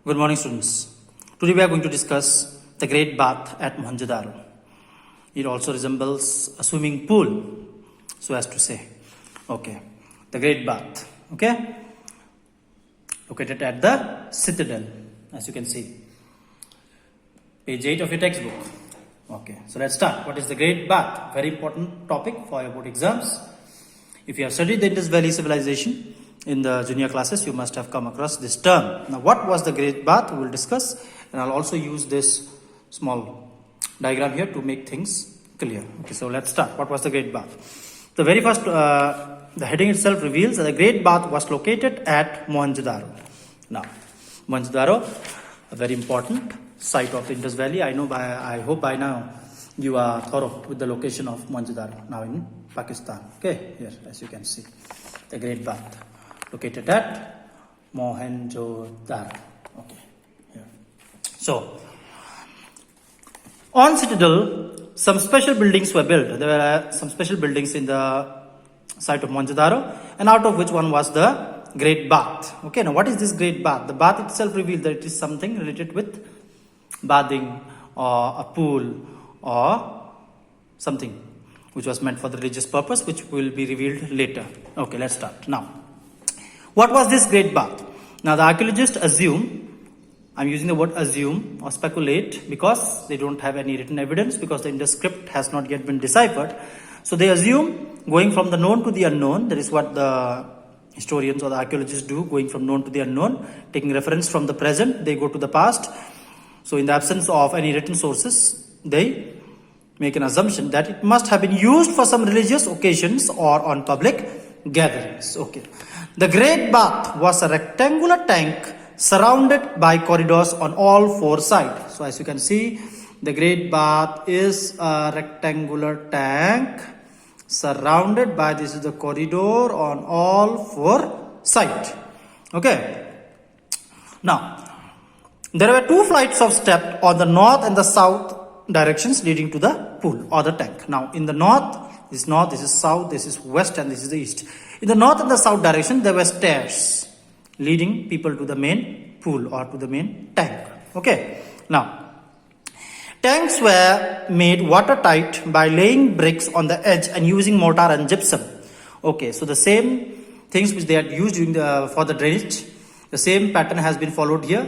Good morning, students. Today we are going to discuss the Great Bath at Mohenjodaro. It also resembles a swimming pool, so as to say. Okay, the Great Bath. Okay, located at the Citadel, as you can see. Page 8 of your textbook. Okay, so let's start. What is the Great Bath? Very important topic for your board exams. If you have studied the Indus Valley Civilization in the junior classes, you must have come across this term. Now, what was the Great Bath? We will discuss, and I'll also use this small diagram here to make things clear. Okay, so let's start. What was the Great Bath? The very first, the heading itself reveals that the Great Bath was located at Mohenjodaro. Now, Mohenjodaro, a very important site of the Indus Valley. I hope by now you are thorough with the location of Mohenjodaro, now in Pakistan. Okay, here as you can see, the Great Bath located at Mohenjodaro. Okay, here. So, on Citadel, some special buildings were built. There were some special buildings in the site of Mohenjodaro, and out of which one was the Great Bath. Okay, now what is this Great Bath? The bath itself reveals that it is something related with bathing or a pool or something which was meant for the religious purpose, which will be revealed later. Okay, let's start. Now, what was this Great Bath? Now, the archaeologists assume, I'm using the word assume or speculate because they don't have any written evidence, because the Indus script has not yet been deciphered. So they assume, going from the known to the unknown. That is what the historians or the archaeologists do, going from known to the unknown, taking reference from the present, they go to the past. So in the absence of any written sources, they make an assumption that it must have been used for some religious occasions or on public gatherings. Okay. The Great Bath was a rectangular tank surrounded by corridors on all four sides. So as you can see, the Great Bath is a rectangular tank surrounded by, this is the corridor, on all four sides. Okay. Now, there were two flights of steps on the north and the south directions leading to the pool or the tank. Now, in the north, this is south, this is west, and this is the east. In the north and the south direction, there were stairs leading people to the main pool or to the main tank. Okay. Now, tanks were made watertight by laying bricks on the edge and using mortar and gypsum. Okay, so the same things which they had used for the drainage, the same pattern has been followed here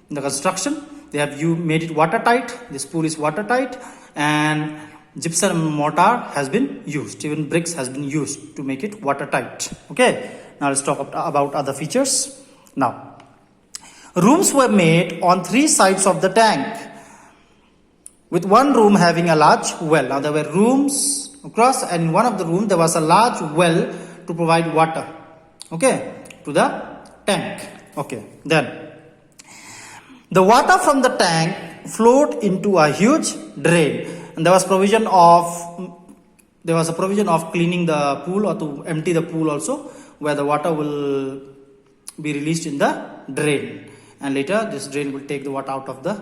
in the construction. They have made it watertight. This pool is watertight, and gypsum and mortar has been used. Even bricks has been used to make it watertight. Okay. Now let's talk about other features. Now, rooms were made on three sides of the tank, with one room having a large well. Now there were rooms across, and in one of the rooms there was a large well to provide water. Okay, to the tank. Okay, then the water from the tank flowed into a huge drain, and there was a provision of cleaning the pool or to empty the pool also, where the water will be released in the drain, and later this drain will take the water out of the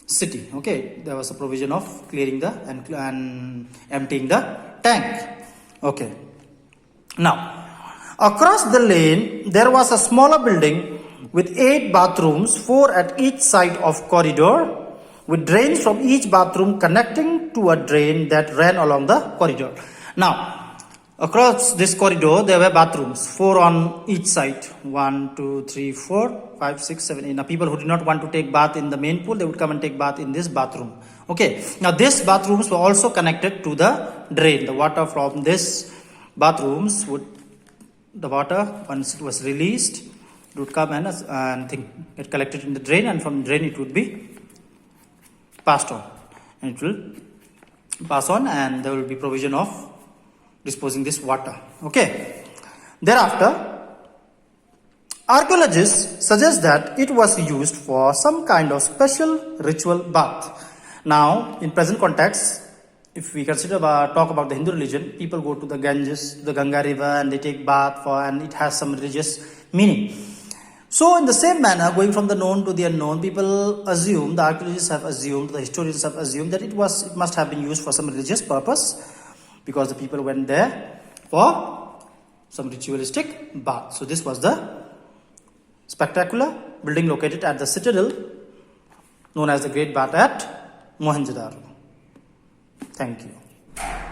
city. Okay, there was a provision of clearing and emptying the tank. Okay. Now, across the lane there was a smaller building with 8 bathrooms, 4 at each side of corridor, with drains from each bathroom connecting to a drain that ran along the corridor. Now, across this corridor there were bathrooms, 4 on each side. 1, 2, 3, 4, 5, 6, 7, 8. Now, people who did not want to take bath in the main pool, they would come and take bath in this bathroom. Okay. Now, these bathrooms were also connected to the drain. The water from this bathrooms once it was released, it would come and get collected in the drain, and from the drain it would be passed on, and it will pass on, and there will be provision of disposing this water. Okay. Thereafter, archaeologists suggest that it was used for some kind of special ritual bath. Now, in present context, if we talk about the Hindu religion, people go to the Ganges, the Ganga river, and they take bath and it has some religious meaning. So, in the same manner, going from the known to the unknown, people assume, the archaeologists have assumed, the historians have assumed that it must have been used for some religious purpose, because the people went there for some ritualistic bath. So, this was the spectacular building located at the citadel known as the Great Bath at Mohenjodaro. Thank you.